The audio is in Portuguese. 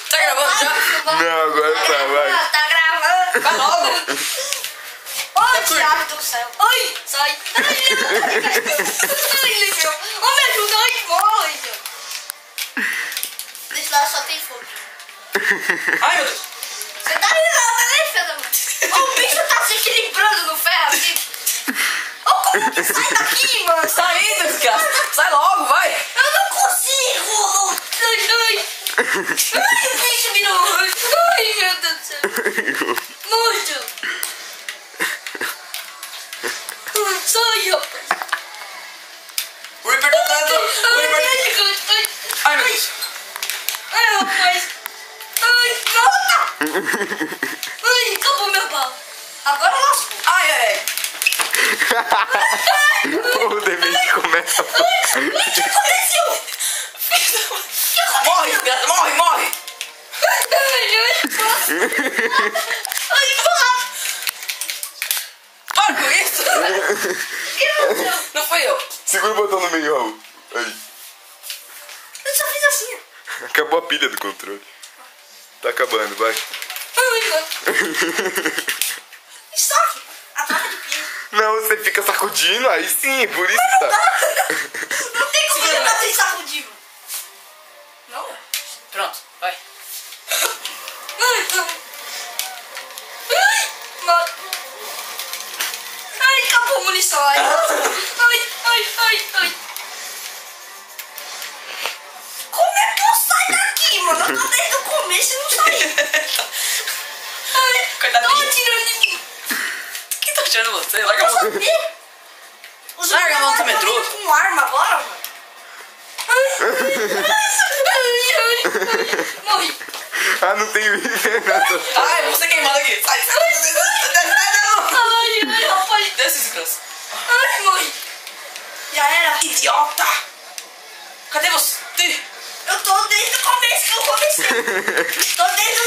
Tá gravando já? Não, agora tá, vai. Tá gravando. Vai logo. Oi, Thiago do céu. Oi, sai. Ai, Lívio. Ô, me ajuda. Ai, morre, Lívio. Desse lado só tem fogo. Ai, meu Deus. Você tá risada, né, filha da mãe? Ô, o bicho tá se equilibrando no ferro, assim. Ô, como que sai daqui, mano? Sai aí, desgraça. Sai logo, vai. Eu não consigo. Ai, o bicho virou. Ai, meu Deus do céu. Muito. Sai, rapaz. O Reaper tá dando. O Reaper... Ai, meu Deus. Ai, rapaz. Ai, volta. Ai, acabou meu pau. Agora lascou. Ai, ai, ai. O Demente começa a... Ai, o que aconteceu? Morre, desgraça. Morre, morre. Ai, porra. Para com isso. Não foi eu. Segura o botão no meio, Raul. Aí. Eu só fiz assim. Acabou a pilha do controle. Tá acabando, vai. Ai, mano. Estoque. A troca de pilha. Não, você fica sacudindo, aí sim, por isso que tá. Não tem como eu dar sem sacudir, mano. Não? Pronto, vai. Ai, mano. Ai, mano. Ai, acabou a munição. Ai, ai. Como é que eu saio daqui, mano? Eu tô desde o começo e não saí. Ai, Coitado tô de mim. atirando em mim. Quem tá tirando você? Larga a mão. Larga a mão do metrô. Com arma agora, mano. Ai. Morri. Ah, não tem vídeo, né? Ai, você queimado aqui. Sai, sai, sai, sai, sai, não. Ai, rapaz. Desce, desgraça. Ai, morri. Já era. Idiota. Cadê você? Eu tô desde o começo que eu comecei. Tô desde o